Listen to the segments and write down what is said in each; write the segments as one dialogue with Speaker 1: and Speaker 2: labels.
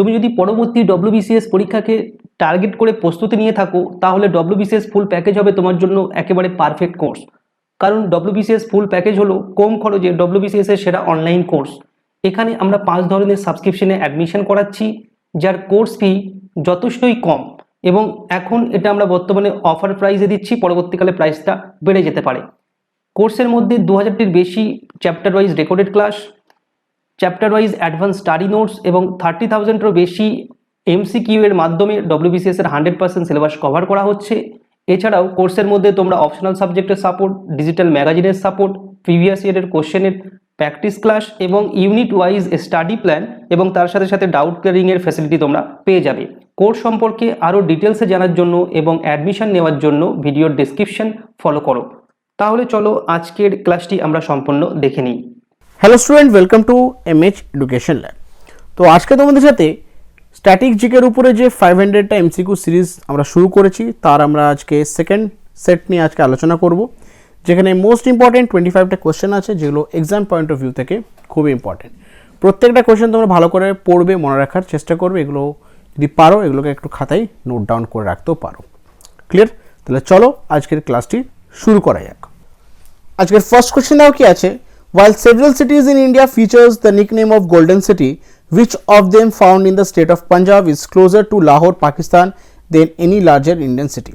Speaker 1: তুমি যদি পরবর্তী WBCS পরীক্ষাকে টার্গেট করে প্রস্তুতি নিয়ে থাকো তাহলে WBCS ফুল প্যাকেজ হবে তোমার জন্য একেবারে পারফেক্ট কোর্স। কারণ WBCS ফুল প্যাকেজ হলো কম খরচে WBCS এর সেরা অনলাইন কোর্স। এখানে আমরা 5 ধরনের সাবস্ক্রিপশনে অ্যাডমিশন করাচ্ছি, যার কোর্স ফি যথেষ্টই কম, এবং এখন এটা আমরা বর্তমানে অফার প্রাইসে দিচ্ছি, পরবর্তীকালে প্রাইসটা বেড়ে যেতে পারে। কোর্সের মধ্যে 2000টির বেশি chapter wise recorded class, chapter wise advance study notes এবং 30,000-এরও বেশি MCQ এর মাধ্যমে WBCS এর 100% সিলেবাস কভার করা হচ্ছে। এছাড়াও কোর্সের মধ্যে তোমরা অপশনাল সাবজেক্টের সাপোর্ট, ডিজিটাল ম্যাগাজিনের সাপোর্ট, প্রিভিয়াস ইয়ারের কোশ্চেনের প্র্যাকটিস ক্লাস এবং ইউনিট ওয়াইজ স্টাডি প্ল্যান এবং তার সাথে সাথে ডাউট ক্লিয়ারিংয়ের ফ্যাসিলিটি তোমরা পেয়ে যাবে। কোর্স সম্পর্কে আরও ডিটেলসে জানার জন্য এবং অ্যাডমিশন নেওয়ার জন্য ভিডিওর ডেসক্রিপশন ফলো করো। তাহলে চলো আজকের ক্লাসটি আমরা সম্পূর্ণ দেখে নিই।
Speaker 2: Hello student, welcome to MH education lab. তো আজকে তোমাদের সাথে স্ট্যাটিক জিকের উপরে যে 500টা MCQ সিরিজ আমরা শুরু করেছি তার আমরা আজকে সেকেন্ড সেট নিয়ে আজকে আলোচনা করব, যেখানে মোস্ট ইম্পর্টেন্ট 25টা কোয়েশ্চেন আছে, যেগুলো এক্সাম পয়েন্ট অফ ভিউ থেকে খুবই ইম্পর্টেন্ট। প্রত্যেকটা কোয়েশ্চেন তোমরা ভালো করে পড়বে, মনে রাখার চেষ্টা করবে, এগুলো যদি পারো এগুলোকে একটু খাতায় নোট ডাউন করে রাখতেও পারো। ক্লিয়ার? তাহলে চলো আজকের ক্লাসটি শুরু করা যাক। আজকের ফার্স্ট কোয়েশ্চেন দাও কি আছে, while several cities in India features the nickname of Golden City, which of them found in the state of Punjab is closer to Lahore, Pakistan than any larger Indian city?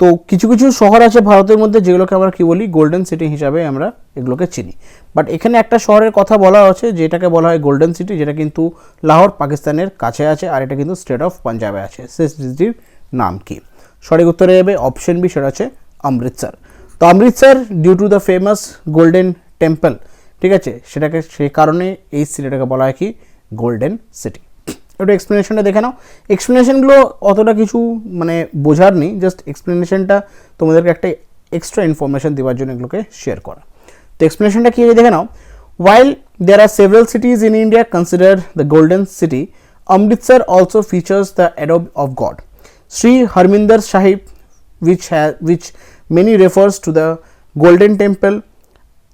Speaker 2: তো কিছু কিছু শহর আছে ভারতের মধ্যে যেগুলোকে আমরা কি বলি, গোল্ডেন সিটি হিসাবে আমরা এগুলোকে চিনি। বাট এখানে একটা শহরের কথা বলা আছে যেটাকে বলা হয় গোল্ডেন সিটি, যেটা কিন্তু লাহোর পাকিস্তানের কাছে আছে, আর এটা কিন্তু স্টেট অফ পাঞ্জাবে আছে। সেই সিটির নাম কি? সঠিক উত্তরে যাবে অপশন বি, সেটা হচ্ছে অমৃতসর। তো Amritsar due to the famous golden temple, ঠিক আছে, সেটাকে সেই কারণে এই সিটিটাকে বলা হয় কি গোল্ডেন সিটি। একটু এক্সপ্লেনেশনটা দেখে নাও। এক্সপ্লেনেশনগুলো অতটা কিছু মানে বোঝার নেই, জাস্ট এক্সপ্লেনেশনটা তোমাদেরকে একটা এক্সট্রা ইনফরমেশন দেওয়ার জন্য এগুলোকে শেয়ার করা। তো এক্সপ্লেনেশনটা কী দেখে নাও। While there are several cities in India considered the golden city, Amritsar also features the abode of God, Sri Harminder Sahib, which many refers to the golden temple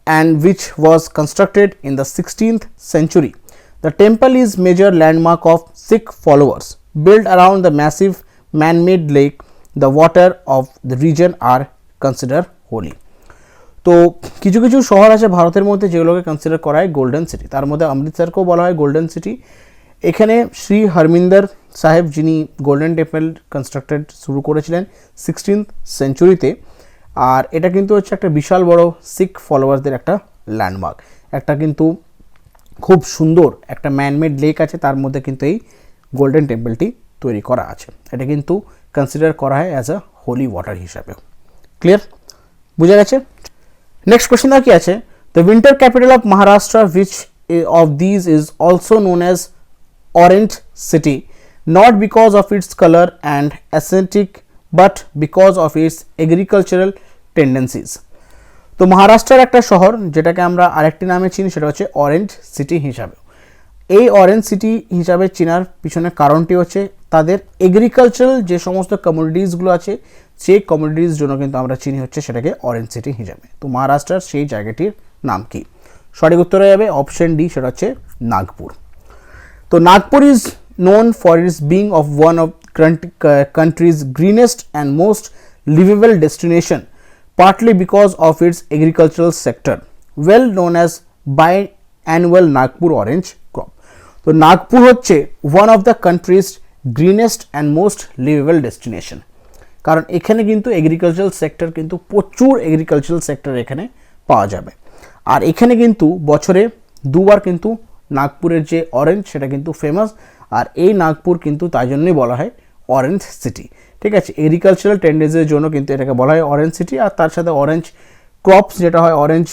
Speaker 2: and which was constructed in the 16th century. The temple is major landmark of Sikh followers. Built around the massive man-made lake, the water of the region are considered holy. তো কিছু কিছু শহর আছে ভারতের মধ্যে যেগুলোকে consider করা হয় গোল্ডেন সিটি, তার মধ্যে অমৃতসরকেও বলা হয় গোল্ডেন সিটি। এখানে শ্রী হরমিন্দর সাহেব, যিনি গোল্ডেন টেম্পল কনস্ট্রাক্টেড শুরু করেছিলেন 16th সেঞ্চুরিতে, আর এটা কিন্তু হচ্ছে একটা বিশাল বড় শিখ ফলোয়ার্সদের একটা ল্যান্ডমার্ক। একটা কিন্তু খুব সুন্দর একটা ম্যানমেড লেক আছে, তার মধ্যে কিন্তু এই গোল্ডেন টেম্পলটি তৈরি করা আছে। এটা কিন্তু কনসিডার করা হয় অ্যাজ আ হোলি ওয়াটার হিসাবেও। ক্লিয়ার? বুঝা গেছে? নেক্সট কোয়েশ্চেন কি আছে, the winter capital of Maharashtra which of these is also known as orange city, not because of its colour and aesthetic but because of its agricultural tendencies. তো মহারাষ্ট্রের একটা শহর যেটাকে আমরা আরেকটি নামে চিনি, সেটা হচ্ছে অরেঞ্জ সিটি হিসাবে। এই অরেঞ্জ সিটি হিসাবে চেনার পিছনে কারণটি হচ্ছে তাদের এগ্রিকালচারাল যে সমস্ত কমোডিটিসগুলো আছে, সেই কমোডিটিস জন্য কিন্তু আমরা চিনি হচ্ছে সেটাকে অরেঞ্জ সিটি হিসাবে। তো মহারাষ্ট্রের সেই জায়গাটির নাম কি? সঠিক উত্তরে যাবে অপশন ডি, সেটা হচ্ছে নাগপুর। তো Nagpur is known for its being of one of country's greenest and most livable destination, partly because of its agricultural sector, well known as biannual Nagpur orange crop. তো নাগপুর হচ্ছে one of the country's greenest and most livable destination, কারণ এখানে কিন্তু agricultural sector কিন্তু প্রচুর agricultural sector এখানে পাওয়া যাবে। আর এখানে কিন্তু বছরে দুবার কিন্তু নাগপুরের যে অরেঞ্জ সেটা কিন্তু ফেমাস, আর এই নাগপুর কিন্তু তাই জন্যই বলা হয় অরেঞ্জ সিটি। ঠিক আছে, এগ্রিকালচারাল টেন্ডেন্সির জন্য কিন্তু এটাকে বলা হয় অরেঞ্জ সিটি, আর তার সাথে অরেঞ্জ ক্রপস যেটা হয় অরেঞ্জ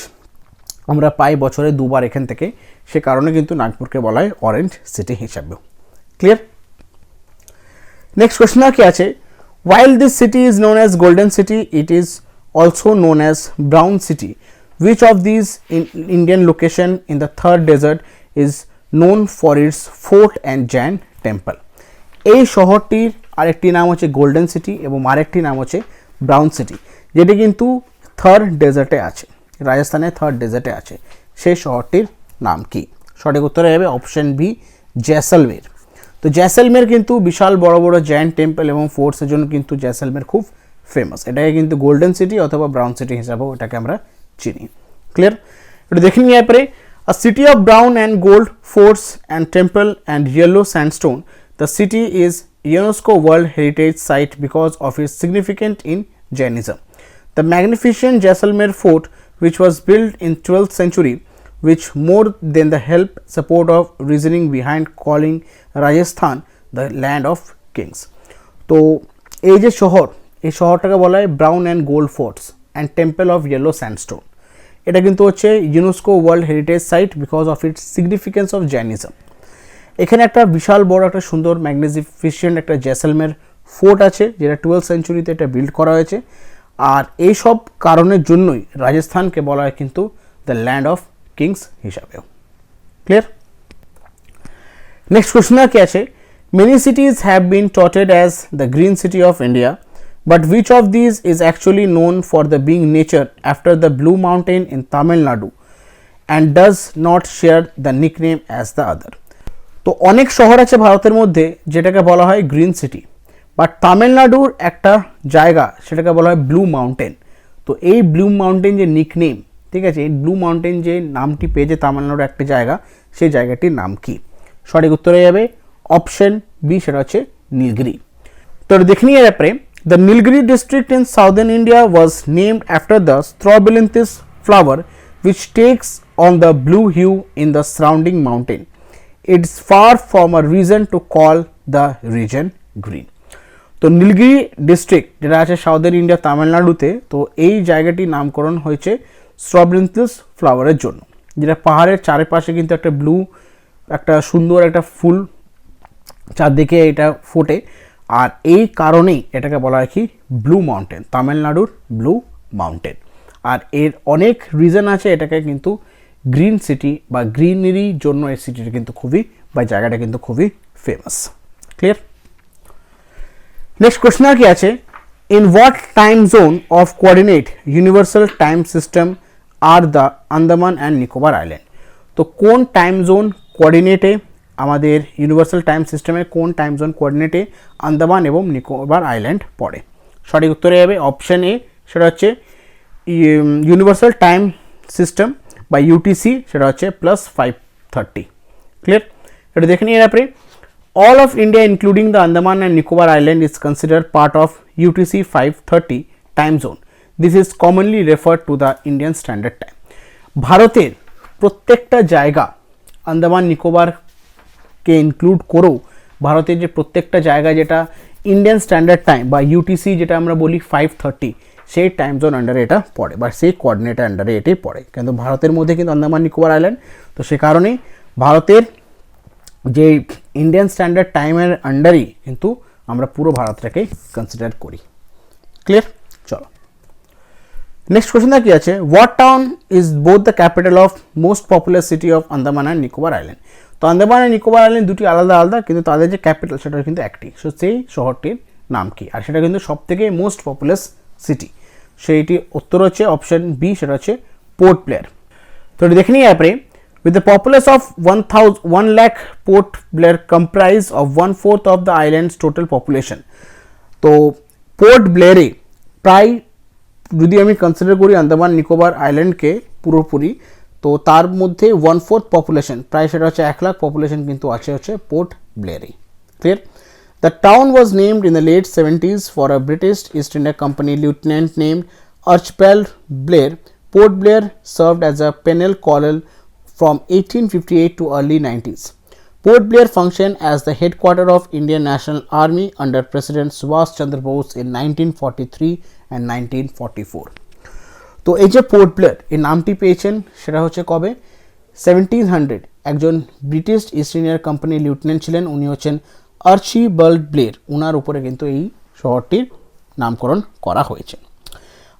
Speaker 2: আমরা পাই বছরে দুবার এখান থেকে, সে কারণে কিন্তু নাগপুরকে বলা হয় অরেঞ্জ সিটি হিসাবেও। ক্লিয়ার? নেক্সট কোয়েশ্চন কি আছে, while this city is known as golden city, it is also known as brown city. Which of these Indian location in the third desert is known for its fort and Jain temple? এই শহরটির আরেকটি নাম হচ্ছে golden city এবং আরেকটি নাম হচ্ছে brown city, যেটি কিন্তু থার্ড ডেজার্টে আছে, রাজস্থানের থার্ড ডেজার্টে আছে। সেই শহরটির নাম কি? সঠিক উত্তরে যাবে অপশন বি, জয়সলমের। তো জয়সলমের কিন্তু বিশাল বড় বড় জায়ান্ট টেম্পল এবং ফোর্টসের জন্য কিন্তু জয়সলমের খুব ফেমাস। এটাকে কিন্তু গোল্ডেন সিটি অথবা ব্রাউন সিটি হিসাবেও এটাকে আমরা চিনি। ক্লিয়ার? এটা দেখে নিয়ে পরে a city of brown and gold forts and temple and yellow sandstone, the city is UNESCO World Heritage Site because of its significance in Jainism. The magnificent Jaisalmer fort, which was built in 12th century, which more than the help support of reasoning behind calling Rajasthan the land of kings. তো এই যে শহর, এই শহরটাকে বলা হয় brown and gold forts and temple of yellow sandstone. এটা কিন্তু হচ্ছে UNESCO world heritage site because of its significance of Jainism. এখানে একটা বিশাল বড় একটা সুন্দর ম্যাগনিফিসেন্ট একটা জয়সলমের ফোর্ট আছে, যেটা 12th সেঞ্চুরিতে এটা বিল্ড করা হয়েছে। আর এই সব কারণের জন্যই রাজস্থানকে বলা হয় কিন্তু দ্য ল্যান্ড অফ কিংস হিসাবেও। ক্লিয়ার? নেক্সট কোশ্চেন কি আছে, many cities have been touted as the green city of India, but which of these is actually known for the being nature after the Blue Mountain in Tamil Nadu and does not share the nickname as the other? তো অনেক শহর আছে ভারতের মধ্যে যেটাকে বলা হয় green city, but তামিলনাড়ুর একটা জায়গা সেটাকে বলা হয় ব্লু মাউন্টেন। তো এই ব্লু মাউন্টেন যে নিকনেম, ঠিক আছে, এই ব্লু মাউন্টেন যে নামটি পেয়েছে তামিলনাড়ুর একটা জায়গা, সেই জায়গাটির নাম কি? সঠিক উত্তর হয়ে যাবে অপশন বি, সেটা হচ্ছে নীলগিরি। তো দেখে নিয়ে ব্যাপারে the Nilgiri district in southern India was named after the Strobilanthes flower which takes on the blue hue in the surrounding mountain. It's far from a reason to call the region green. তো Nilgiri district যেটা আছে southern India তামিলনাড়ুতে, তো এই জায়গাটির নামকরণ হয়েছে স্ট্রবেলিন্থেস ফ্লাওয়ারের জন্য, যেটা পাহাড়ের চারিপাশে কিন্তু একটা ব্লু একটা সুন্দর একটা ফুল চারদিকে এটা ফোটে। আর এই কারণেই এটাকে বলা হয় কি ব্লু মাউন্টেন, তামিলনাড়ুর ব্লু মাউন্টেন। আর এর অনেক রিজন আছে এটাকে কিন্তু গ্রিন সিটি বা গ্রিনারির জন্য এই সিটিটা কিন্তু খুবই বা জায়গাটা কিন্তু খুবই ফেমাস। ক্লিয়ার? নেক্সট কোশ্চেন কি আছে, in what time zone of coordinate universal time system are the Andaman and Nicobar island? তো কোন টাইম জোন কোঅর্ডিনেটে আমাদের ইউনিভার্সাল টাইম সিস্টেমের কোন টাইম জোন কোঅর্ডিনেটে আন্দামান এবং নিকোবর আইল্যান্ড পড়ে? সঠিক উত্তরে যাবে অপশন এ, সেটা হচ্ছে ইউনিভার্সাল টাইম সিস্টেম বা ইউটিসি, সেটা হচ্ছে +530। ক্লিয়ার? এটা দেখে নিয়ে ব্যাপারে all of India including the Andaman and Nicobar island is consider part of UTC 530 time zone. This is commonly refer to the Indian standard time. ভারতের প্রত্যেকটা জায়গা আন্দামান নিকোবর কে ইনক্লুড করেও ভারতের যে প্রত্যেকটা জায়গা যেটা ইন্ডিয়ান স্ট্যান্ডার্ড টাইম বা ইউটিসি যেটা আমরা বলি 530, সেই টাইম জোন আন্ডারে এটা পড়ে বা সেই কোঅর্ডিনেটের আন্ডারে এটাই পড়ে। কিন্তু ভারতের মধ্যে কিন্তু আন্দামান নিকোবর আইল্যান্ড, তো সে কারণেই ভারতের যে ইন্ডিয়ান স্ট্যান্ডার্ড টাইমের আন্ডারেই কিন্তু আমরা পুরো ভারতটাকে কনসিডার করি। ক্লিয়ার? চলো নেক্সট কোশ্চেন কি আছে, what town is both the capital of most popular city of Andaman and Nicobar island? তো আন্দামান অ্যান্ড নিকোবর আইল্যান্ড দুটি আলাদা আলাদা, কিন্তু তাদের যে ক্যাপিটাল সেটা কিন্তু একটি। সো সেই শহরটির নাম কি? আর সেটা কিন্তু সব থেকে মোস্ট পপুলার সিটি, সেইটি উত্তর হচ্ছে অপশন বি, সেটা হচ্ছে পোর্ট ব্লেয়ার। তো এটা দেখে নিই অ্যাপরে with the populace of 1 lakh, Port Blair comprise of 1/4 of the island's total population. তো পোর্ট ব্লেয়ারে প্রায় যদি আমি কনসিডার করি আন্দামান নিকোবর আইল্যান্ডকে পুরোপুরি, তো তার মধ্যে 1/4 পপুলেশন প্রায় সেটা হচ্ছে 1 লাখ পপুলেশন কিন্তু আছে হচ্ছে পোর্ট ব্লেয়ারে। Clear? The town was named in the late 70s for a British East India company lieutenant named Archibald Blair. Port Blair served as a penal colony from 1858 to early 90s. Port Blair functioned as the headquarters of Indian National Army under President Subhash Chandra Bose in 1943 and 1944. তো এই যে port Blair এই নামটি পেয়েছেন সেটা হচ্ছে কবে? 1700 একজন ব্রিটিশ ইস্ট ইন্ডিয়া কোম্পানি লিeutenant ছিলেন, উনি হচ্ছেন আর্চিবাল্ড ব্লেয়ার, ওনার উপরে কিন্তু এই শহরটির নামকরণ করা হয়েছে।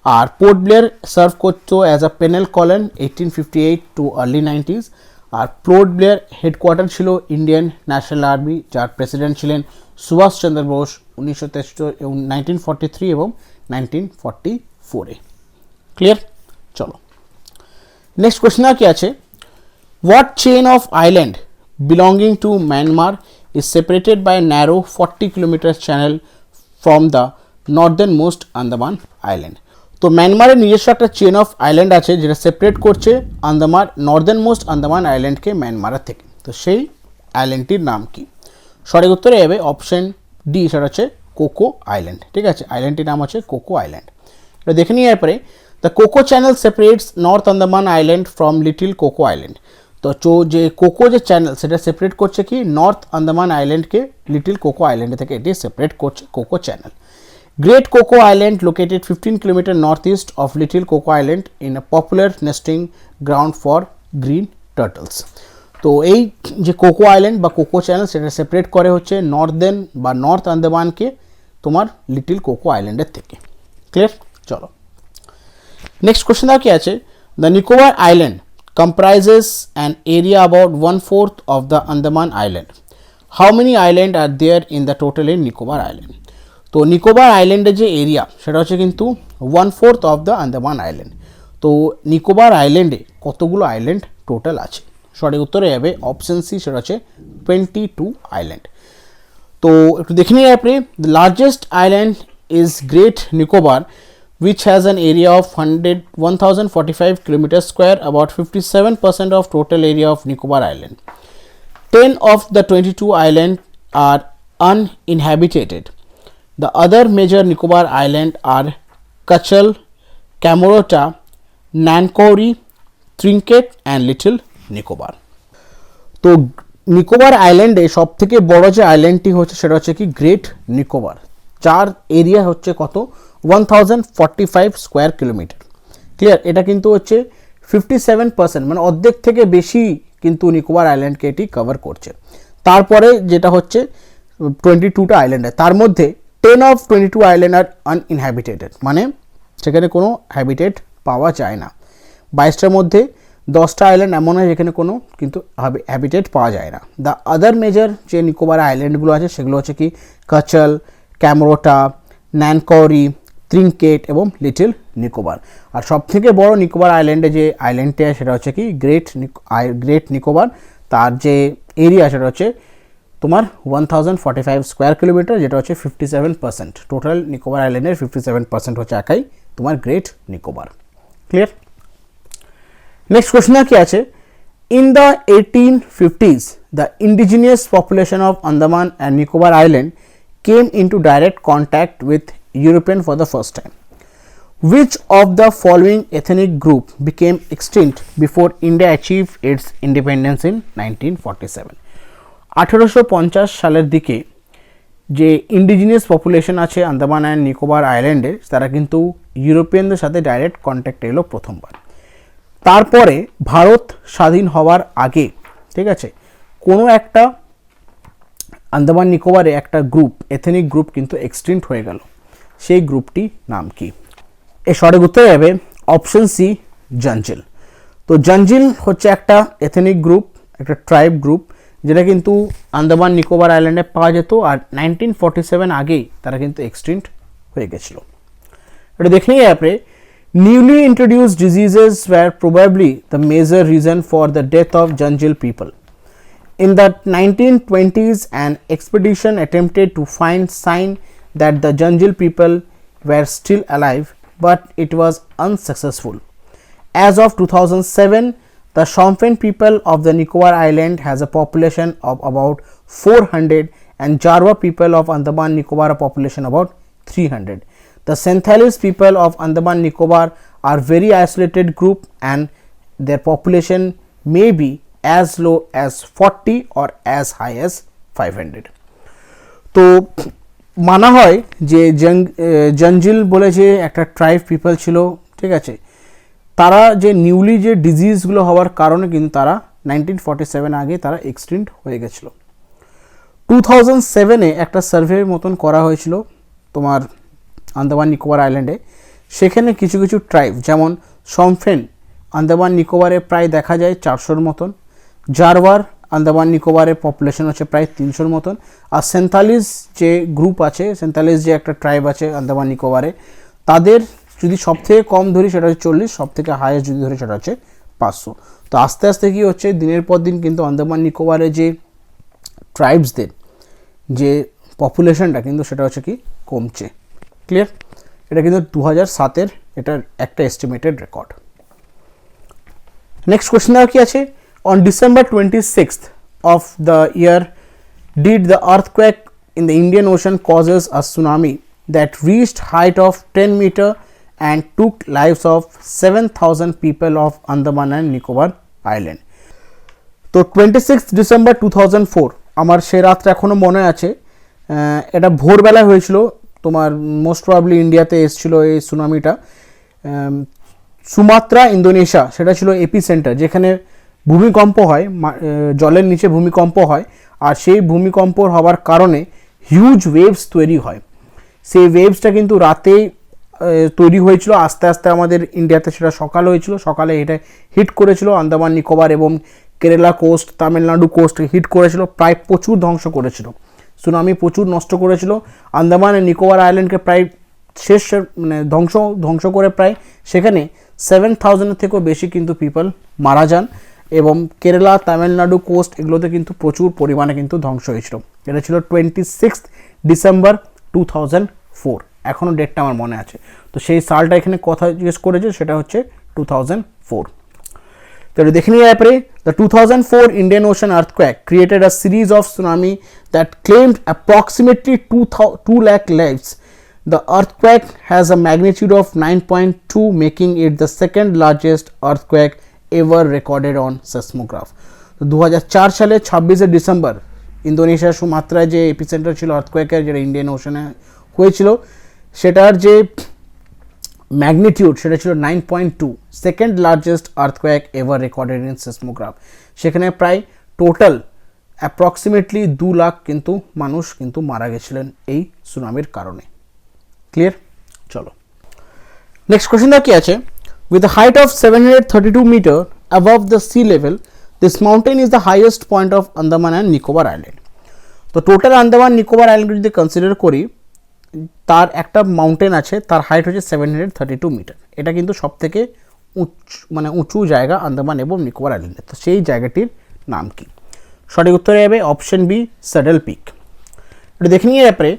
Speaker 2: আর পোর্ট ব্লেয়ার সার্ভ করতো as a penal colony 1858 to early 90s। আর পোর্ট ব্লেয়ার হেডকোয়ার্টার ছিল ইন্ডিয়ান ন্যাশনাল আর্মি, যার প্রেসিডেন্ট ছিলেন সুভাষ চন্দ্র বোস 1943 এবং 1944-এ। ক্লিয়ার? চলো নেক্সট কোয়েশ্চেন কি আছে, what chain of island belonging to Myanmar is separated by a narrow 40 kilometers channel from the northernmost Andaman Island. তো ম্যানমারের নিজস্ব একটা চেন অফ আইল্যান্ড আছে যেটা সেপারেট করছে নর্দার্নমোস্ট আন্দামান আইল্যান্ডকে ম্যানমারের থেকে। তো সেই আইল্যান্ডটির নাম কি? সঠিক উত্তরে যাবে অপশন ডি, সেটা হচ্ছে কোকো আইল্যান্ড। ঠিক আছে, আইল্যান্ডটির নাম হচ্ছে কোকো আইল্যান্ড। এটা দেখে নিয়ে পরে the Coco channel separates North Andaman Island from Little Coco Island. তো যে কোকো যে চ্যানেল সেটা সেপারেট করছে কি নর্থ আন্দামান আইল্যান্ডকে লিটিল কোকো আইল্যান্ড থেকে, এটি সেপারেট করছে Coco channel. Great Coco Island, located 15 km northeast of Little Coco Island, in a popular nesting ground for green turtles. তো এই যে কোকো আইল্যান্ড বা কোকো চ্যানেল সেটা সেপারেট করে হচ্ছে নর্দার্ন বা নর্থ আন্দামানকে তোমার লিটিল কোকো আইল্যান্ডের থেকে। ক্লিয়ার? চলো নেক্সট কোশ্চেন কি আছে, the Nicobar island comprises an area about 1/4 of the Andaman Island. How many islands are there in the total in Nicobar Island? তো নিকোবর আইল্যান্ডের যে এরিয়া সেটা হচ্ছে কিন্তু 1/4 অফ দ্য আন্দামান আইল্যান্ড। তো নিকোবর আইল্যান্ডে কতগুলো আইল্যান্ড টোটাল আছে? সঠিক উত্তরে যাবে অপশন সি, সেটা হচ্ছে 22 আইল্যান্ড। তো একটু দেখে নিয়ে আপনি, the largest island is great Nicobar which has an area of 1045 kilometers square, about 57% of total area of Nicobar Island. 10 of the 22 islands are uninhabited. The other major Nicobar Islands are Kachal, Kamorota, Nancowry, Trinket and Little Nicobar. তো নিকোবর আইল্যান্ডে সব থেকে বড় যে আইল্যান্ডটি হচ্ছে সেটা হচ্ছে কি গ্রেট নিকোবর, যার এরিয়া হচ্ছে কত 1045 স্কোয়ার কিলোমিটার। ক্লিয়ার? এটা কিন্তু হচ্ছে 57%, মানে অর্ধেক থেকে বেশি কিন্তু নিকোবর আইল্যান্ডকে এটি কভার করছে। তারপরে যেটা হচ্ছে 22টা আইল্যান্ড, তার মধ্যে 10 of 22 আইল্যান্ড আর আনইনহ্যাবিটেড, মানে সেখানে কোনো হ্যাবিটেট পাওয়া যায় না। 22টার মধ্যে 10টা আইল্যান্ড এমন হয় যেখানে কোনো কিন্তু হ্যাবিটেট পাওয়া যায় না। দ্য আদার মেজর যে নিকোবর আইল্যান্ডগুলো আছে সেগুলো হচ্ছে কি কাচল, ক্যামরোটা, ন্যানকৌরি, ত্রিঙ্কেট এবং লিটল নিকোবর। আর সবথেকে বড় নিকোবর আইল্যান্ডে যে আইল্যান্ডটি আছে সেটা হচ্ছে কি গ্রেট নিকোবর, তার যে এরিয়া সেটা হচ্ছে তোমার 1045 স্কোয়ার কিলোমিটার, যেটা হচ্ছে 57%। টোটাল নিকোবর আইল্যান্ডের 57% হচ্ছে একাই তোমার great Nicobar. Clear? Next question কি আছে, in the 1850s the indigenous population of Andaman and Nicobar island came into direct contact with European for the first time. Which of the following ethnic group became extinct before India achieved its independence in 1947? 1850 সালের দিকে যে indigenous population আছে Andaman and Nicobar আইল্যান্ডে, তারা কিন্তু ইউরোপিয়ানদের সাথে direct কন্ট্যাক্টে এলো প্রথমবার। তারপরে ভারত স্বাধীন হওয়ার আগে, ঠিক আছে, কোনো একটা আন্দামান নিকোবরে একটা গ্রুপ, এথনিক গ্রুপ কিন্তু এক্সটিংক্ট হয়ে গেল। সেই গ্রুপটি নাম কি? এর সঠিক উত্তর যাবে অপশন সি, জঞ্জিল। তো জঞ্জিল হচ্ছে একটা এথনিক গ্রুপ, একটা ট্রাইব গ্রুপ, যেটা কিন্তু আন্দামান নিকোবর আইল্যান্ডে পাওয়া যেত, আর 1947 আগেই তারা কিন্তু এক্সটিংক্ট হয়ে গেছিল। এটা দেখে নিয়ে আপনি, newly introduced diseases were probably the major reason for the death of Jangil people. In the 1920s, an expedition attempted to find sign that the Junjil people were still alive, but it was unsuccessful. As of 2007, the Shompen people of the Nicobar Island has a population of about 400 and Jarwa people of Andaman Nicobar a population about 300. The Santhalis people of Andaman Nicobar are very isolated group and their population may be as low as 40 or as high as 500. তো মানা হয় যে জঞ্জিল বলে যে একটা tribe people ছিল, ঠিক আছে, তারা যে নিউলি যে ডিজিজগুলো হওয়ার কারণে কিন্তু তারা 1947 আগে তারা এক্সটিংক্ট হয়ে গেছিল। 2007-এ একটা সার্ভে মতন করা হয়েছিল তোমার আন্দামান নিকোবর আইল্যান্ডে। সেখানে কিছু কিছু ট্রাইব, যেমন শমফেন আন্দামান নিকোবরে প্রায় দেখা যায় 400-র মতন, জারওয়ার আন্দামান নিকোবরের পপুলেশন হচ্ছে প্রায় 300-র মতন, আর সেন্থালিস যে গ্রুপ আছে, সেন্থালিস যে একটা ট্রাইব আছে আন্দামান নিকোবরে, তাদের যদি সব থেকে কম ধরি সেটা হচ্ছে 40, সব থেকে হাইয়েস্ট যদি ধরি সেটা হচ্ছে 500। তো আস্তে আস্তে কী হচ্ছে, দিনের পর দিন কিন্তু আন্দামান নিকোবরে যে ট্রাইবসদের যে পপুলেশনটা কিন্তু সেটা হচ্ছে কি কমছে। ক্লিয়ার? এটা কিন্তু 2007-এর এটার একটা এস্টিমেটেড রেকর্ড। নেক্সট কোয়েশ্চেন কি আছে, on December 26th of the year did the earthquake in the Indian Ocean causes a tsunami that reached height of 10 meter and took lives of 7,000 people of Andaman and Nicobar Island. তো 26 December 2004 আমার সে রাতটা এখনও মনে আছে। এটা ভোরবেলা হয়েছিল, তোমার মোস্ট প্রবাবলি ইন্ডিয়াতে এসেছিলো এই সুনামিটা। সুমাত্রা ইন্দোনেশিয়া সেটা ছিল এপি সেন্টার, যেখানে ভূমিকম্প হয়, জলের নিচে ভূমিকম্প হয়, আর সেই ভূমিকম্প হওয়ার কারণে হিউজ ওয়েভস তৈরি হয়। সেই ওয়েভসটা কিন্তু রাতেই তৈরি হয়েছিল, আস্তে আস্তে আমাদের ইন্ডিয়াতে সেটা সকাল হয়েছিল, সকালে এটা হিট করেছিল আন্দামান নিকোবর এবং Kerala coast, Tamil Nadu coast hit করেছিল, প্রায় প্রচুর ধ্বংস করেছিল। সুনামি প্রচুর নষ্ট করেছিল আন্দামান আর নিকোবর আইল্যান্ডকে, প্রায় শেষ মানে ধ্বংস করে প্রায় সেখানে 7,000-এর থেকেও বেশি কিন্তু পিপল মারা যান, এবং কেরালা তামিলনাড়ু কোস্ট এগুলোতে কিন্তু প্রচুর পরিমাণে কিন্তু ধ্বংস হয়েছিল। এটা ছিল 26 ডিসেম্বর 2004, এখনও ডেটটা আমার মনে আছে। তো সেই সালটা এখানে কথা জিজ্ঞেস করেছে, সেটা হচ্ছে 2004। তো এটা দেখে নিয়ে ব্যাপারে, the 2004 Indian Ocean earthquake created a series of tsunami that claimed approximately 2 lakh lives. The earthquake has a magnitude of 9.2, making it the second largest earthquake ever recorded on seismograph. তো 2004 সালে 26 ডিসেম্বর ইন্দোনেশিয়ার সুমাত্রায় যে epicentre ছিল আর্থকোয়েকের, যেটা Indian Oshane হয়েছিল, সেটার যে magnitude সেটা ছিল 9.2, second largest earthquake ever recorded in সেসমোগ্রাফ। সেখানে প্রায় টোটাল অ্যাপ্রক্সিমেটলি 2 লাখ কিন্তু মানুষ কিন্তু মারা গেছিলেন এই সুনামির কারণে। ক্লিয়ার? চলো নেক্সট কোয়েশ্চেনটা কি আছে, with a height of 732 meter above the sea level, this mountain is the highest point of Andaman and Nicobar Island. তো টোটাল আন্দামান নিকোবর আইল্যান্ড যদি কনসিডার করি, তার একটা মাউন্টেন আছে, তার হাইট হচ্ছে 732 মিটার। এটা কিন্তু সব থেকে উঁচু জায়গা আন্দামান এবং নিকোবর আইল্যান্ডে। তো সেই জায়গাটির নাম কি? সঠিক উত্তরে যাবে অপশন বি, স্যাডেল পিক। এটা দেখে নিয়ে ব্যাপারে,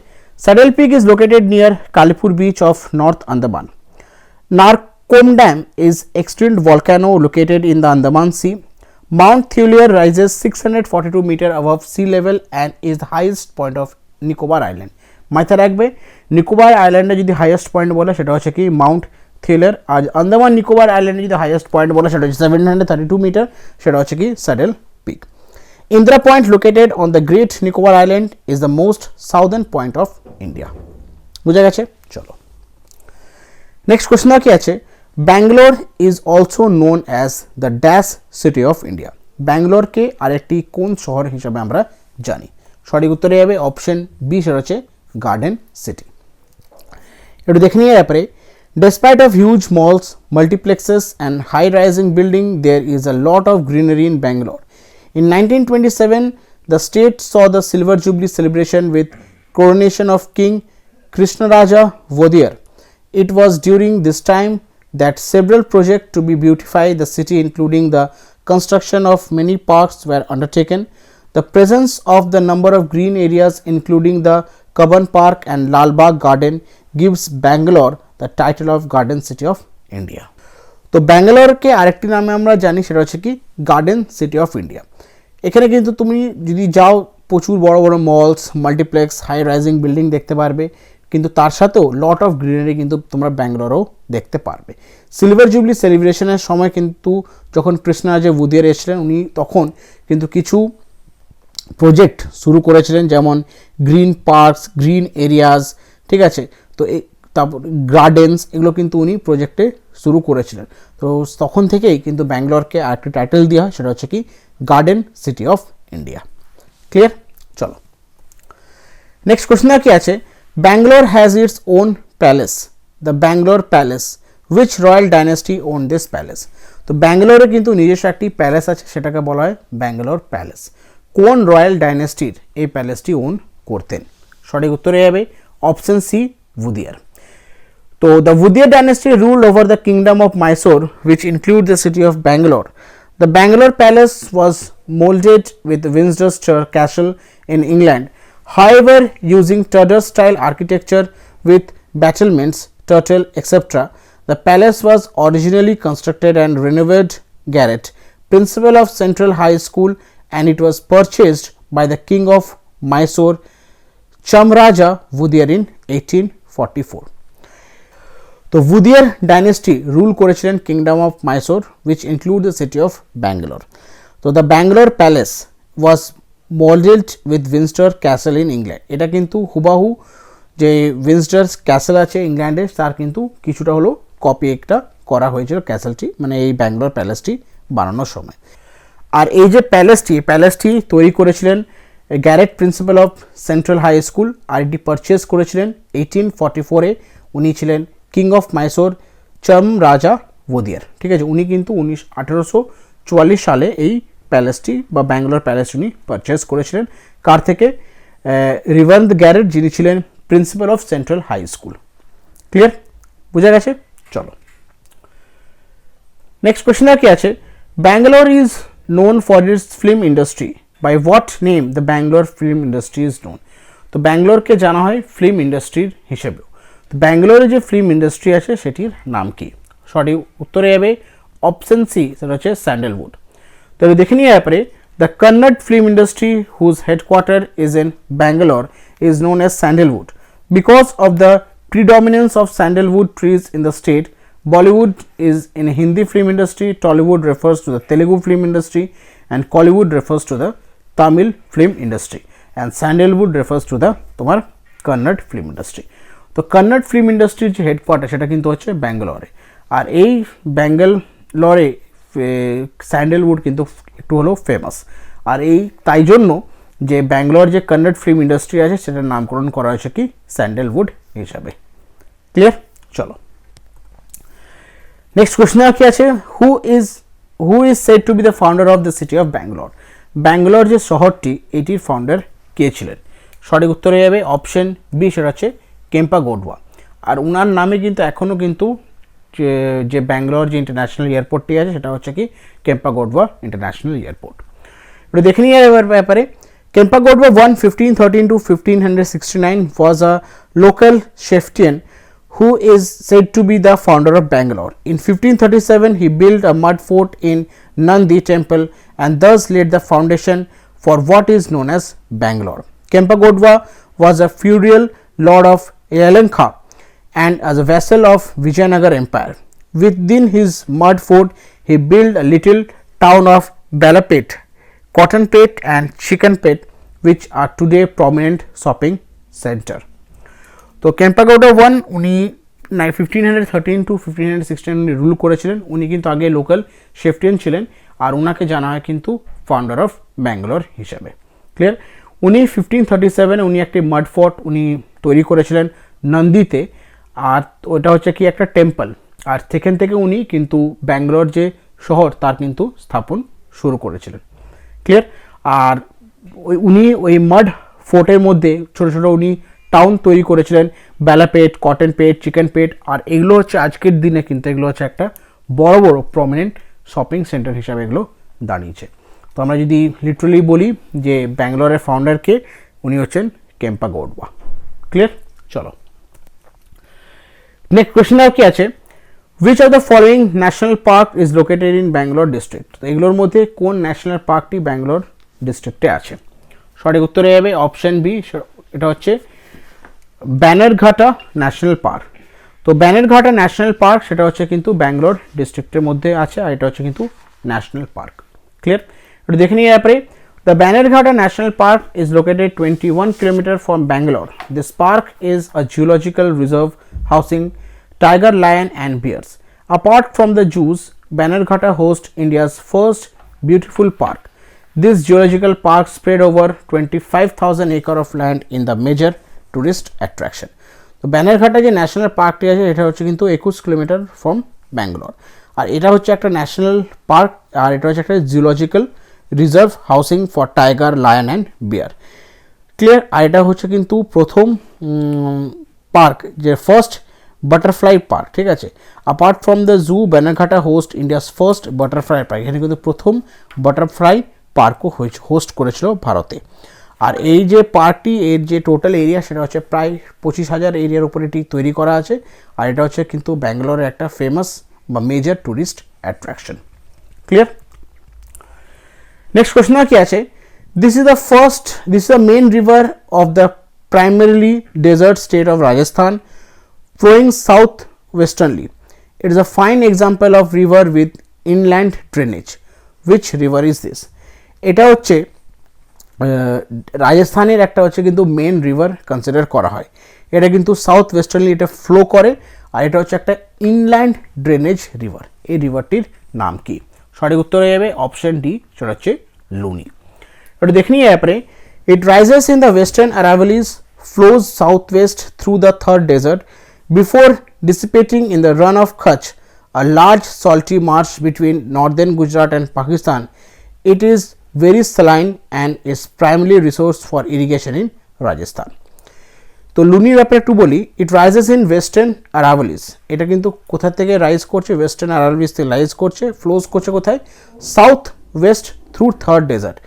Speaker 2: saddle pick is located near Kalipur beach of north Andaman. Narcomdam is extinct volcano located in the Andaman Sea. Mount Theulier rises 642 meter above sea level and is the highest point of Nicobar Island. মাথায় রাখবে, নিকোবর আইল্যান্ডে যদি highest point বলে সেটা হচ্ছে কি Mount থিউলিয়ার, আর আন্দামান নিকোবর আইল্যান্ডে যদি হাইয়েস্ট পয়েন্ট বলে সেটা হচ্ছে 732 মিটার, সেটা হচ্ছে কি saddle peak. Indira point located on the Great Nicobar island is the most southern point of India. বুঝা গেছে? চলো নেক্সট কোয়েশ্চেন কি আছে, Bangalore is also known as the dash city of India. ব্যাঙ্গালোরকে আরেকটি কোন শহর হিসাবে আমরা জানি? সঠিক উত্তরে যাবে অপশন বি, সেটা হচ্ছে গার্ডেন সিটি। একটু দেখে নিয়ে ব্যাপারে, despite of huge malls, multiplexes and high rising building, there is a lot of greenery in Bangalore. In 1927, the state saw the Silver Jubilee celebration with coronation of King Krishnaraja Vodiyar. It was during this time that several projects to be beautify the city, including the construction of many parks, were undertaken. The presence of the number of green areas, including the Kaban Park and Lalbagh Garden, gives Bangalore the title of Garden City of India. তো ব্যাঙ্গালোরকে আরেকটি নামে আমরা জানি, সেটা হচ্ছে কি garden city of India. এখানে কিন্তু তুমি যদি যাও প্রচুর বড় বড় malls, multiplex, high rising building দেখতে পারবে, কিন্তু তার সাথেও লট অফ গ্রিনারি কিন্তু তোমরা ব্যাঙ্গালোরেও দেখতে পারবে। সিলভার জুবলি সেলিব্রেশনের সময় কিন্তু যখন কৃষ্ণরাজ ভোদিয়ার এসেছিলেন, উনি তখন কিন্তু কিছু প্রজেক্ট শুরু করেছিলেন, যেমন গ্রিন পার্কস, গ্রিন এরিয়াজ, ঠিক আছে, তো তারপর গার্ডেন্স, এগুলো কিন্তু উনি প্রজেক্টে শুরু করেছিলেন। তো তখন থেকেই কিন্তু ব্যাঙ্গালোরকে আরেকটি টাইটেল দেওয়া হয়, সেটা হচ্ছে কি garden city of India. Clear? চলো নেক্সট কোয়েশ্চেন কি আছে, Bangalore has its own palace, the Bangalore palace, which royal dynasty on this palace. তো ব্যাঙ্গালোরে কিন্তু নিজস্ব একটি প্যালেস আছে, সেটাকে বলা হয় ব্যাঙ্গালোর প্যালেস। কোন রয়্যাল ডাইনেস্টির এই প্যালেসটি ওন করতেন? সঠিক উত্তরে যাবে option C, Wodeyar. So the Vodiyar dynasty ruled over the kingdom of Mysore, which includes the city of Bangalore. The Bangalore palace was molded with Windsor Castle in England. However, using Tudor style architecture with battlements, turtle, etc., the palace was originally constructed and renovated Garrett, principal of Central High School, and it was purchased by the king of Mysore, Chamraja Wudiyar in 1844. তো Wudiyar dynasty rule করেছিলেন kingdom of Mysore which include the city of Bangalore. তো the Bangalore palace was modeled with Windsor Castle in England. এটা কিন্তু হুবাহু যে Windsor castle আছে ইংল্যান্ডে তার কিন্তু কিছুটা হলো কপি একটা করা হয়েছিল ক্যাসেলটি, মানে এই ব্যাঙ্গালোর প্যালেসটি বানানোর সময়। আর এই যে প্যালেসটি তৈরি করেছিলেন Garrett, principal of central high school, আর এটি পারচেজ করেছিলেন 1844-এ। উনি ছিলেন কিং অফ মাইসোর চামরাজা ওদিয়ার, ঠিক আছে। উনি কিন্তু 1844 সালে এই প্যালেসটি বা ব্যাঙ্গালোর প্যালেস উনি পারচেজ করেছিলেন কার থেকে? রিভান্দ গ্যারেট, যিনি ছিলেন principal of central high school. Clear, বোঝা গেছে? চলো নেক্সট কোয়েশ্চেন আর কি আছে, Bangalore is known for its film industry, by what name the Bangalore film industry is known? তো ব্যাঙ্গালোরকে জানা হয় ফিল্ম ইন্ডাস্ট্রির হিসেবেও। তো ব্যাঙ্গালোরে যে ফিল্ম ইন্ডাস্ট্রি আছে সেটির নাম কি? সঠিক উত্তরে যাবে অপশন সি, সেটা হচ্ছে স্যান্ডেলউড। তাহলে দেখে নিয়ে ব্যাপারে the Kannada film industry whose headquarter is in Bangalore is known as sandalwood. Because of the predominance of sandalwood trees in the state, Bollywood is in Hindi film industry, Tollywood refers to the Telugu film industry, and Kollywood refers to the Tamil film industry, and sandalwood refers to the তোমার Kannada film industry. তো Kannada film ইন্ডাস্ট্রির যে headquarter সেটা কিন্তু হচ্ছে ব্যাঙ্গালোরে, আর এই ব্যাঙ্গালোরে স্যান্ডেলউড কিন্তু একটু হলেও ফেমাস। আর এই তাই জন্য যে ব্যাঙ্গালোর যে কন্নড় ফিল্ম ইন্ডাস্ট্রি আছে সেটার নামকরণ করা হয়েছে কি স্যান্ডেলউড হিসাবে। ক্লিয়ার? চলো নেক্সট কোয়েশ্চন কি আছে, who is said to B the founder of the city of Bangalore? Bangalore যে শহরটি এটির ফাউন্ডার কে ছিলেন? সঠিক উত্তরে যাবে অপশন বি, সেটা হচ্ছে কেম্পা গৌডওয়া। আর উনার নামে কিন্তু এখনও কিন্তু যে ব্যাঙ্গালোর যে ইন্টারন্যাশনাল এয়ারপোর্টটি আছে সেটা হচ্ছে কি কেম্পা গৌডওয়া ইন্টারন্যাশনাল এয়ারপোর্ট। এটা দেখে নিয়ে ব্যাপারে Kempa Godwa won 1513 to 1569 was a local chieftain who is said to be the founder of Bangalore. In 1537, he built a mud fort in Nandi temple and thus laid the foundation for what is known as Bangalore. Kempa Godwa was a feudal lord of Yelahanka and as a vassal of Vijayanagar Empire. Within his mud fort, he built a little town of Balapet, Cottonpet and Chickenpet, which are today prominent shopping center. তো কেম্পাগৌডা one উনি 1513 to 1516 উনি rule করেছিলেন। উনি কিন্তু আগে local শেফটিয়ান ছিলেন আর ওনাকে জানা হয় কিন্তু ফাউন্ডার অফ ব্যাঙ্গালোর হিসাবে। ক্লিয়ার? উনি 1537 উনি একটি মাড ফোর্ট উনি তৈরি করেছিলেন নন্দীতে, আর ওটা হচ্ছে কি একটা টেম্পল, আর সেখান থেকে উনি কিন্তু ব্যাঙ্গালোর যে শহর তার কিন্তু স্থাপন শুরু করেছিলেন। ক্লিয়ার? আর উনি ওই মাড ফোর্টের মধ্যে ছোটো ছোটো উনি টাউন তৈরি করেছিলেন, বেলাপেট, কটনপেট, চিকেনপেট, আর এগুলো হচ্ছে আজকের দিনে কিন্তু এগুলো হচ্ছে একটা বড় বড় প্রমিনেন্ট শপিং সেন্টার হিসাবে এগুলো দাঁড়িয়েছে। তো আমরা যদি লিটারালি বলি যে ব্যাঙ্গালোরের ফাউন্ডারকে, উনি হচ্ছেন কেম্পা গৌডওয়া। ক্লিয়ার? চলো নেক্সট কোয়েশ্চেন আর কি আছে, which of the following national park is located in Bangalore district? তো এগুলোর মধ্যে কোন ন্যাশনাল পার্কটি ব্যাঙ্গালোর ডিস্ট্রিক্টে আছে? সঠিক উত্তরে যাবে অপশন বি, এটা হচ্ছে ব্যানারঘাটা ন্যাশনাল পার্ক। তো ব্যানারঘাটা ন্যাশনাল পার্ক সেটা হচ্ছে কিন্তু ব্যাঙ্গালোর ডিস্ট্রিক্টের মধ্যে আছে, আর এটা হচ্ছে কিন্তু ন্যাশনাল পার্ক। ক্লিয়ার? এটা দেখে নিয়ে ব্যাপারে the Bannerghatta National Park is located 21 km from Bangalore. This park is a geological reserve housing tiger, lion and bears. Apart from the zoos, Bannerghatta hosts India's first beautiful park. This geological park spread over 25,000 acres of land in the major tourist attraction. তো ব্যানারঘাটা যে national পার্কটি আছে এটা হচ্ছে কিন্তু 21 kilometre from Bangalore, আর এটা হচ্ছে একটা ন্যাশনাল পার্ক, আর এটা হচ্ছে একটা geological reserve housing for tiger, lion and bear. Clear? আর এটা হচ্ছে কিন্তু প্রথম পার্ক, যে ফার্স্ট বাটারফ্লাই পার্ক। ঠিক আছে? Apart from the zoo, Bannerghatta host India's first butterfly park. এখানে কিন্তু প্রথম বাটারফ্লাই পার্কও হোস্ট করেছিল ভারতে। আর এই যে পার্কটি এর যে টোটাল এরিয়া সেটা হচ্ছে প্রায় 25,000 এরিয়ার উপরে এটি তৈরি করা আছে। আর এটা হচ্ছে কিন্তু ব্যাঙ্গালোরের একটা ফেমাস বা major tourist attraction. Clear? Next question কি আছে, this is the main river of the primarily desert state of Rajasthan, flowing south westernly. It is a fine example of river with inland drainage. Which river is this? এটা হচ্ছে রাজস্থানের একটা হচ্ছে কিন্তু main river consider করা হয়। এটা কিন্তু সাউথ ওয়েস্টার্নলি এটা ফ্লো করে, আর এটা হচ্ছে একটা ইনল্যান্ড ড্রেনেজ রিভার। এই রিভারটির নাম কি? সঠিক উত্তর হয়ে যাবে অপশন ডি, সেটা হচ্ছে লুনি। এটা দেখে নিয়ে এরপরে, it rises in the western Aravallis, flows southwest through the third desert before dissipating in the run of Kutch, a large salty marsh between northern Gujarat and Pakistan. It is very saline and is primarily resource for irrigation in Rajasthan. তো লুনির ব্যাপারে একটু বলি, ইট rises in western আরাভালিস। এটা কিন্তু কোথা থেকে rise করছে? Western আরাভালিস থেকে রাইজ করছে, ফ্লোজ করছে কোথায়? South west through Thar desert.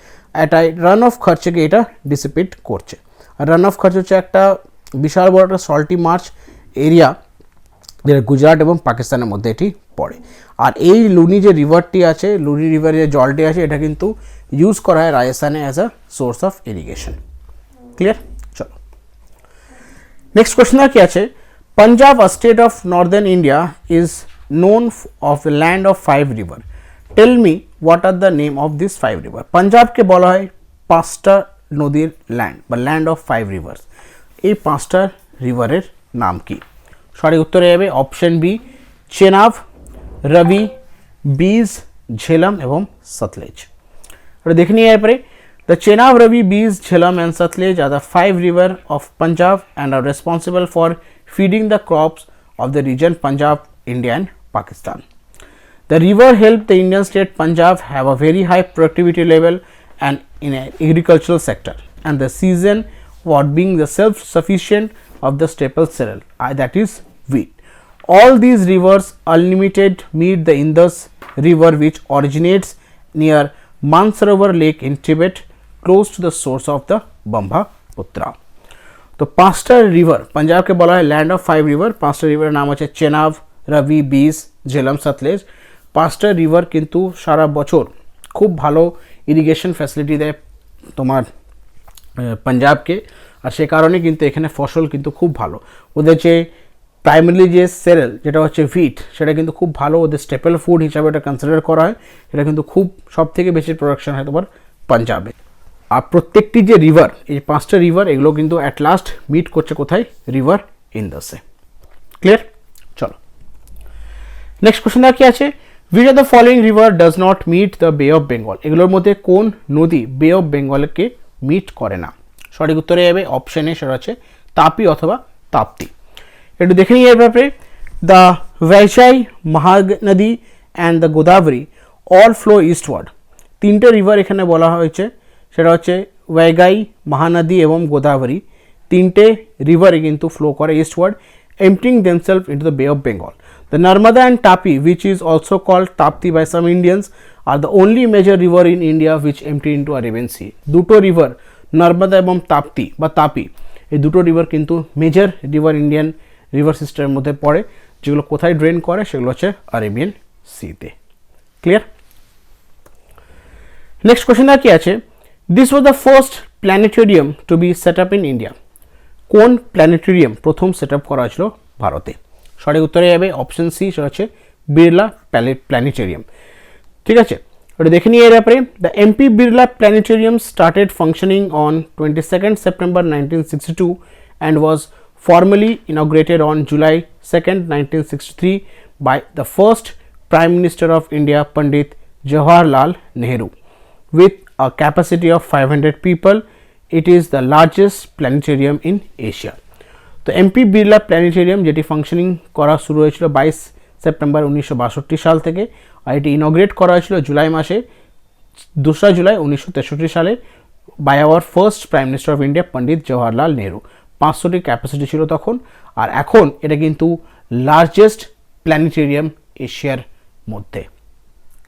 Speaker 2: এটা রান অফ খরচেকে এটা ডিসিপেট করছে। আর রান অফ খরচ হচ্ছে একটা বিশাল বড় একটা সল্টি মার্চ এরিয়া, যেটা গুজরাট এবং পাকিস্তানের মধ্যে এটি পড়ে। আর এই লুনি যে রিভারটি আছে, লুনি রিভারের যে জলটি আছে, এটা কিন্তু ইউজ করা হয় রাজস্থানে as a source of irrigation. Clear? চলো নেক্সট কোয়েশ্চন কি আছে, Punjab, a state of northern India, is known of the land of 5 river. Tell me what are the name of this 5 river. পাঞ্জাবকে বলা হয় 5টা নদীর ল্যান্ড বা ল্যান্ড অফ 5 রিভার্স। এই 5টা রিভারের নাম কি? সঠিক উত্তরে যাবে অপশন বি, চেনাব, রবি, বিজ, ঝেলম এবং সতলেজ। ওটা দেখে নিয়ে এরপরে, the Chenab, Ravi, Beas, Jhelum and Sutlej are the 5 river of Punjab and are responsible for feeding the crops of the region Punjab, India and Pakistan. The river helped the Indian state Punjab have a very high productivity level and in an agricultural sector, and the season what being the self-sufficient of the staple cereal, that is wheat. All these rivers unlimited meet the Indus river which originates near Mansarovar Lake in Tibet, close to the source of the Brahmaputra. তো 5টা river পাঞ্জাবকে বলা হয় land of 5 river. 5টা রিভারের নাম হচ্ছে চেনাব, রবি, বিজ, ঝেলম, সতলেজ। 5টা river কিন্তু সারা বছর খুব ভালো ইরিগেশন ফ্যাসিলিটি দেয় তোমার পাঞ্জাবকে, আর সে কারণে কিন্তু এখানে ফসল কিন্তু খুব ভালো। ওদের যে প্রাইমারিলি যে সেরেল যেটা হচ্ছে হুইট, সেটা কিন্তু খুব ভালো, ওদের স্টেপল ফুড হিসাবে এটা কনসিডার করা হয়। এটা কিন্তু খুব সব থেকে বেশি প্রোডাকশন হয় তোমার পাঞ্জাবে। আর প্রত্যেকটি যে রিভার, এই 5টা রিভার, এগুলো কিন্তু অ্যাট লাস্ট মিট করছে কোথায়? রিভার ইন্দাসে। ক্লিয়ার? চলো নেক্সট কোশ্চেন কি আছে, which of the following river does not meet the Bay of Bengal? এগুলোর মধ্যে কোন নদী বে অফ বেঙ্গলকে মিট করে না? সঠিক উত্তরে যাবে অপশন এ, সেটা হচ্ছে তাপি অথবা তাপ্তি। একটু দেখে নিই এর ব্যাপারে, দ্য ভাইশাই, Mahanadi and the Godavari all flow eastward. 3টে রিভার এখানে বলা হয়েছে, সেটা হচ্ছে ওয়াইগাই, মহানদী এবং গোদাবরী। 3টে রিভারই কিন্তু ফ্লো করে ইস্টওয়ার্ড, emptying themselves into the Bay of Bengal. The Narmada and Tapi, which is also called Tapti by some Indians, are the only major river in India which empty into Arabian Sea. দুটো river, Narmada এবং তাপ্তি বা তাপি, এই দুটো river কিন্তু major river Indian river সিস্টেমের মধ্যে পড়ে, যেগুলো কোথায় ড্রেন করে? সেগুলো হচ্ছে আরেবিয়ান সিতে। ক্লিয়ার? নেক্সট কোশ্চেন কি আছে, this was the first planetarium to be set up in India. কোন প্ল্যানেটোরিয়াম প্রথম সেট আপ করা হয়েছিল ভারতে? সঠিক উত্তরে যাবে অপশন সি, সেটা হচ্ছে বিড়লা প্ল্যানেটোরিয়াম। ঠিক আছে, ওটা দেখে নিয়ে এর ব্যাপারে, the MP Birla planetarium started functioning on 22 September 1962 and was formally inaugurated on July 2, 1963 by the first Prime Minister of India, Pandit Jawaharlal Nehru. With a capacity of 500 people, it is the largest planetarium in Asia. তো MP Birla planetarium যেটি functioning করা শুরু হয়েছিল 22 September 1962 সাল থেকে, আর এটি ইনগ্রেট করা হয়েছিল জুলাই মাসে 2 জুলাই 1963 সালে by our first prime minister of India Pandit Jawaharlal Nehru. 500টি ক্যাপাসিটি ছিল তখন, আর এখন এটা কিন্তু লার্জেস্ট প্ল্যানেটোরিয়াম এশিয়ার মধ্যে।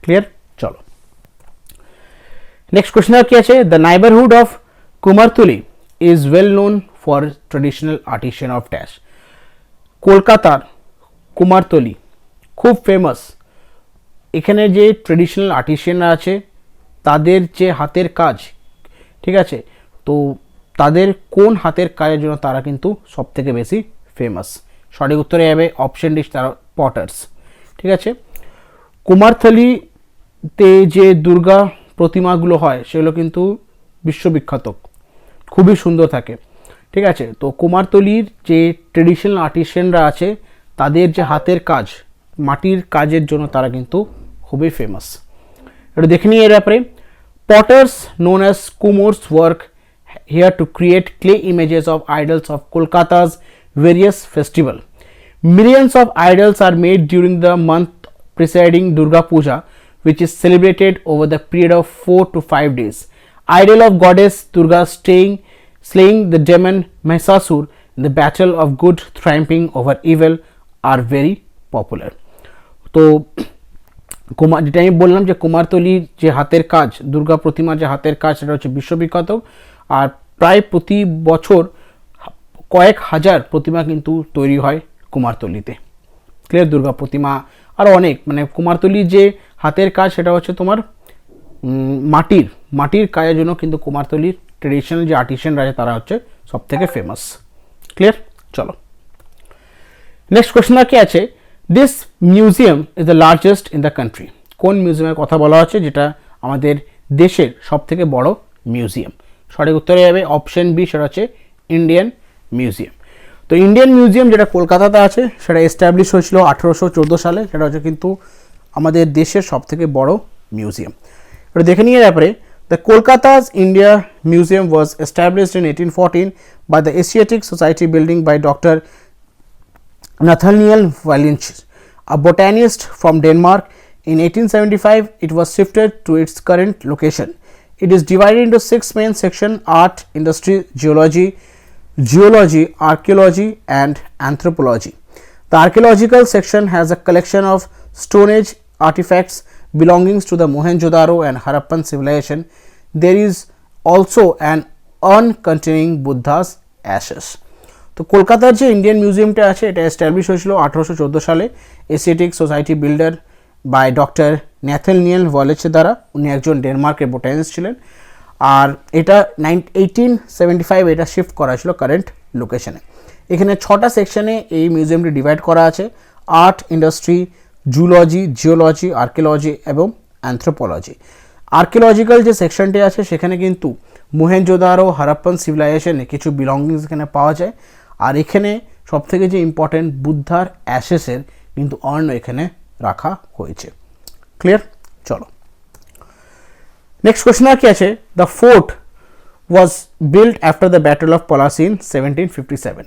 Speaker 2: ক্লিয়ার? চলো নেক্সট কোশ্চেন কি আছে, the নাইবারহুড of Kumartuli is well known for traditional artisan of dash. কলকাতার কুমারটুলি খুব ফেমাস। এখানে যে ট্রেডিশনাল আর্টিসিয়ানরা আছে তাদের যে হাতের কাজ, ঠিক আছে, তো তাদের কোন হাতের কাজের জন্য তারা কিন্তু সব থেকে বেশি ফেমাস? সঠিক উত্তরে যাবে অপশন ডি, তারা পটার্স। ঠিক আছে, কুমারটুলিতে যে দুর্গা প্রতিমাগুলো হয় সেগুলো কিন্তু বিশ্ববিখ্যাত, খুবই সুন্দর থাকে। ঠিক আছে, তো কুমারটুলির যে ট্রেডিশনাল আর্টিসিয়ানরা আছে তাদের যে হাতের কাজ, মাটির কাজের জন্য তারা কিন্তু খুবই ফেমাস। এটা দেখে নিই এর ব্যাপারে। Potter's known as Kumars work here to create clay images of idols of Kolkata's various festival. Millions of idols are made during the month preceding Durga Puja, which is celebrated over the period of 4 to 5 days. Idol of goddess Durga slaying the demon Mahishasur in the battle of good triumphing over evil are very popular. তো যেটা আমি বললাম যে কুমারটুলির যে হাতের কাজ, দুর্গা প্রতিমার যে হাতের কাজ, সেটা হচ্ছে বিশ্ববিখ্যাত। আর প্রায় প্রতি বছর কয়েক হাজার প্রতিমা কিন্তু তৈরি হয় কুমারটুলিতে। ক্লিয়ার? দুর্গা প্রতিমা আরও অনেক, মানে কুমারটুলির যে হাতের কাজ সেটা হচ্ছে তোমার মাটির কাজের জন্য কিন্তু কুমারটুলির ট্রেডিশনাল যে আর্টিসিয়ানরা আছে তারা হচ্ছে সব থেকে ফেমাস। ক্লিয়ার? চলো নেক্সট কোয়েশ্চন কি আছে, this museum is the largest in the country. কোন মিউজিয়ামের কথা বলা হচ্ছে যেটা আমাদের দেশের সব থেকে বড় মিউজিয়াম? সঠিক উত্তরে যাবে অপশন বি, সেটা হচ্ছে ইন্ডিয়ান মিউজিয়াম। তো ইন্ডিয়ান মিউজিয়াম যেটা কলকাতাতে আছে সেটা এস্টাবলিশ হয়েছিল 1814 সালে। সেটা হচ্ছে কিন্তু আমাদের দেশের সব থেকে বড় মিউজিয়াম। এটা দেখে নিয়ে ব্যাপারে, the কলকাতা's India Museum was established in 1814 by the Asiatic Society building by Dr. Nathaniel Valiant, a botanist from Denmark. In 1875, it was shifted to its current location. It is divided into 6 main sections: art, industry, geology, archaeology, and anthropology. The archaeological section has a collection of Stone Age artifacts belonging to the Mohenjo-daro and Harappan civilization. There is also an urn containing Buddha's ashes. তো কলকাতার যে Indian মিউজিয়ামটা আছে এটা establish হয়েছিল 1814 সালে Asiatic society builder by doctor Nathaniel ভলেচের দ্বারা। উনি একজন ডেনমার্কের বোটানিস্ট ছিলেন। আর এটা 1875 এটা শিফট করা ছিল কারেন্ট লোকেশনে। এখানে 6টা সেকশনে এই মিউজিয়ামটি ডিভাইড করা আছে: art, industry, zoology, geology, archaeology এবং অ্যানথ্রোপোলজি। আর্কিওলজিক্যাল যে সেকশনটি আছে সেখানে কিন্তু মোহেনজোদারো, হারাপ্পান সিভিলাইজেশনে কিছু বিলঙ্গিংস এখানে পাওয়া যায়। আর এখানে সবথেকে যে ইম্পর্টেন্ট বুদ্ধার অ্যাশেসের কিন্তু অর্ণ এখানে রাখা হয়েছে। ক্লিয়ার? চলো নেক্সট কোয়েশ্চন আর কি আছে, the fort was build after the battle of Palashi in 1757।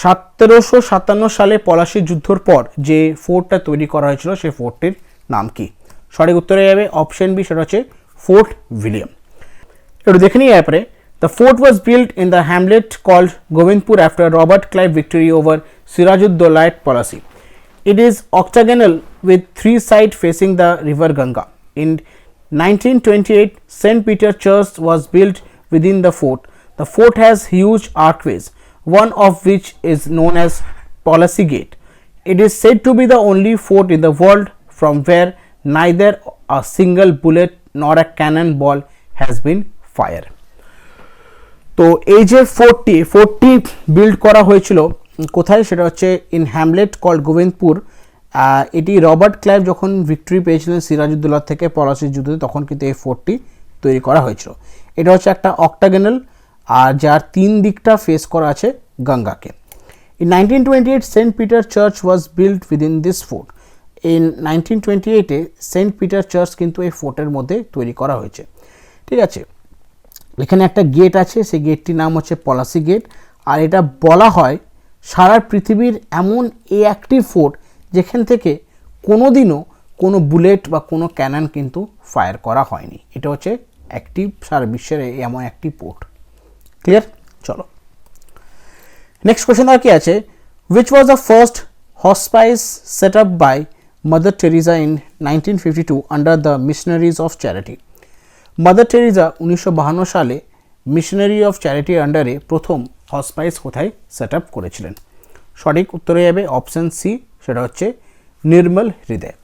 Speaker 2: 1757 সালে পলাশির যুদ্ধর পর যে ফোর্টটা তৈরি করা হয়েছিল সেই ফোর্টটির নাম কি? সঠিক উত্তরে যাবে অপশন বি, সেটা হচ্ছে ফোর্ট উইলিয়াম। একটু দেখে নিই ব্যাপারে। The fort was built in the hamlet called Govindpur after Robert Clive victory over Sirajuddaulah Palasi. It is octagonal with 3 sides facing the river Ganga. In 1928, St. Peter Church was built within the fort. The fort has huge archways, one of which is known as Policy Gate. It is said to be the only fort in the world from where neither a single bullet nor a cannonball has been fired. তো এই যে ফোর্টটি build করা হয়েছিল কোথায়, সেটা হচ্ছে in Hamlet called Gobindapur. এটি Robert Clive যখন ভিক্টরি পেয়েছিলেন সিরাজউদ্দৌলা থেকে পলাশির যুদ্ধে, তখন কিন্তু এই ফোর্টটি তৈরি করা হয়েছিল। এটা হচ্ছে একটা অক্টাগোনাল, আর যার 3 দিকটা ফেস করা আছে গঙ্গাকে। In 1928 saint Peter church was build within this fort. In 1928-এ সেন্ট পিটার চার্চ কিন্তু এই ফোর্টের মধ্যে তৈরি করা হয়েছে। ঠিক আছে, এখানে একটা গেট আছে, সেই গেটটির নাম হচ্ছে পলাশি গেট। আর এটা বলা হয় সারা পৃথিবীর এমন এই একটি ফোর্ট যেখান থেকে কোনোদিনও কোনো বুলেট বা কোনো ক্যানন কিন্তু ফায়ার করা হয়নি। এটা হচ্ছে অ্যাক্টিভ সারা বিশ্বের এমন একটি পোর্ট। ক্লিয়ার? চলো নেক্সট কোয়েশ্চেন আর কি আছে, which was the first hospice set up by mother Teresa in 1952 under the missionaries of charity. Mother Teresa 1952 সালে মিশনারি অফ চ্যারিটি আন্ডারে প্রথম হসপাইস কোথায় সেট আপ করেছিলেন? সঠিক উত্তরে যাবে অপশান সি, সেটা হচ্ছে নির্মল হৃদয়।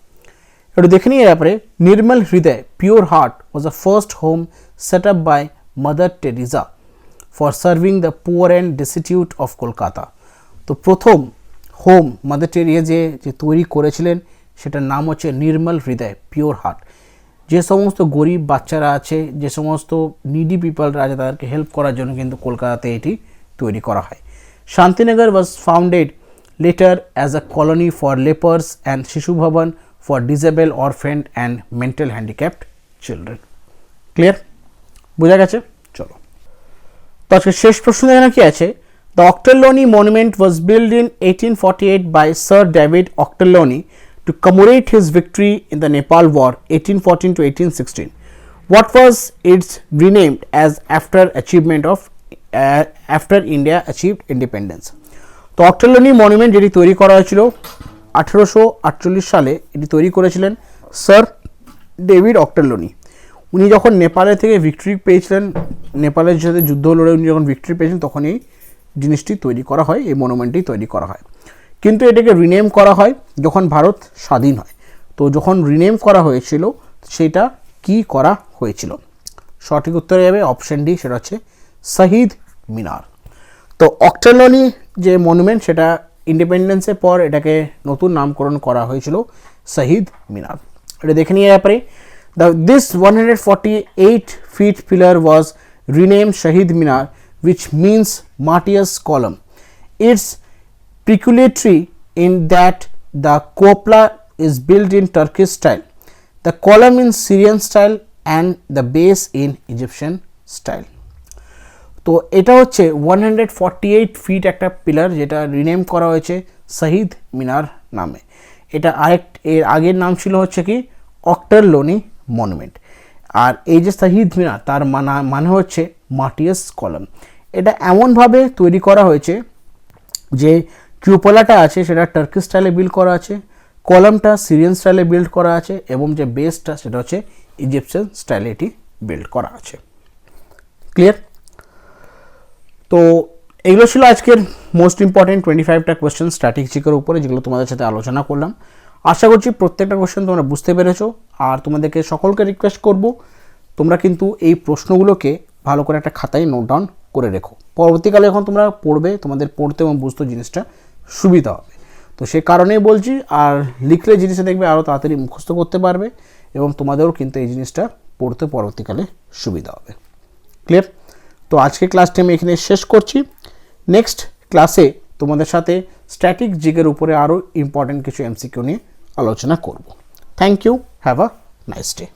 Speaker 2: একটু দেখে নিয়ে ব্যাপারে Nirmal Hriday pure heart was the first home set up by mother Teresa for serving the poor and destitute of Kolkata. তো প্রথম হোম মাদার টেরিজা যে তৈরি করেছিলেন সেটার নাম হচ্ছে নির্মল হৃদয় পিওর হার্ট। যে সমস্ত গরিব বাচ্চারা আছে, যে সমস্ত নিডি পিপলরা আছে, তাদেরকে হেল্প করার জন্য কিন্তু কলকাতাতে এটি তৈরি করা হয়। Shantinagar was founded later as a colony for lepers and Shishu Bhavan for disable orphaned and mental handicapped children. Clear? বোঝা গেছে? চলো তো আজকে শেষ প্রশ্ন এখানে কি আছে? The Ochterlony monument was build in 1848 by sir David Ochterlony to commemorate his victory in the Nepal War 1814 to 1816. What was its renamed as after India achieved independence? তো অক্টারলোনি মনুমেন্ট যেটি তৈরি করা হয়েছিল 1848 সালে, এটি তৈরি করেছিলেন স্যার ডেভিড অক্টারলোনি। উনি যখন নেপালে থেকে ভিক্টরি পেয়েছিলেন, নেপালের সাথে যুদ্ধ লড়ে উনি যখন ভিক্টরি পেয়েছিলেন, তখন এই জিনিসটি তৈরি করা হয়, এই মনুমেন্টটি তৈরি করা হয়। কিন্তু এটাকে রিনেম করা হয় যখন ভারত স্বাধীন হয়। তো যখন রিনেম করা হয়েছিল সেটা কি করা হয়েছিল? সঠিক উত্তরে যাবে অপশন ডি, সেটা হচ্ছে শহীদ মিনার। তো অক্টারলোনি যে মনুমেন্ট সেটা ইন্ডিপেন্ডেন্সের পর এটাকে নতুন নামকরণ করা হয়েছিল শহীদ মিনার। এটা দেখে নিয়ে ব্যাপারে this 148 feet pillar was renamed Shahid Minar, which means martyr's column. It's peculiarity in that the cupola is built in Turkish style, the column in Syrian style and the base in Egyptian style. তো এটা হচ্ছে 148 fit একটা pillar, যেটা rename করা হয়েছে শহীদ মিনার নামে। এটা এর আগের নাম ছিল হচ্ছে কি অক্টারলোনি মনুমেন্ট। আর এই যে শহীদ মিনার তার মানে হচ্ছে মার্টিয়ার্স কলাম। এটা এমনভাবে তৈরি করা হয়েছে যে কিউপোলাটা আছে সেটা টার্কিশ স্টাইলে বিল্ড করা আছে, কলামটা সিরিয়ান স্টাইলে বিল্ড করা আছে এবং যে বেসটা সেটা হচ্ছে ইজিপশিয়ান স্টাইলে এটি বিল্ড করা আছে। ক্লিয়ার? তো এগুলো ছিল আজকের মোস্ট ইম্পর্টেন্ট 25টা কোয়েশ্চেন স্ট্র্যাটেজিকের উপরে, যেগুলো তোমাদের সাথে আলোচনা করলাম। আশা করছি প্রত্যেকটা কোয়েশ্চেন তোমরা বুঝতে পেরেছো। আর তোমাদেরকে সকলকে রিকোয়েস্ট করব তোমরা কিন্তু এই প্রশ্নগুলোকে ভালো করে একটা খাতায় নোট ডাউন করে রেখো। পরবর্তীকালে যখন তোমরা পড়বে তোমাদের পড়তে এবং বুঝতে জিনিসটা সুবিধা হবে। তো সে কারণেই বলছি, আর লিখলে জিনিসটা দেখবে আরও তাড়াতাড়ি মুখস্থ করতে পারবে এবং তোমাদেরও কিন্তু এই জিনিসটা পড়তে পরবর্তীকালে সুবিধা হবে। ক্লিয়ার? তো আজকে ক্লাসটি আমি এখানে শেষ করছি। নেক্সট ক্লাসে তোমাদের সাথে স্ট্যাটিক জিকের উপরে আরও ইম্পর্টেন্ট কিছু এমসিকিউ নিয়ে আলোচনা করব। Thank you, have a nice day.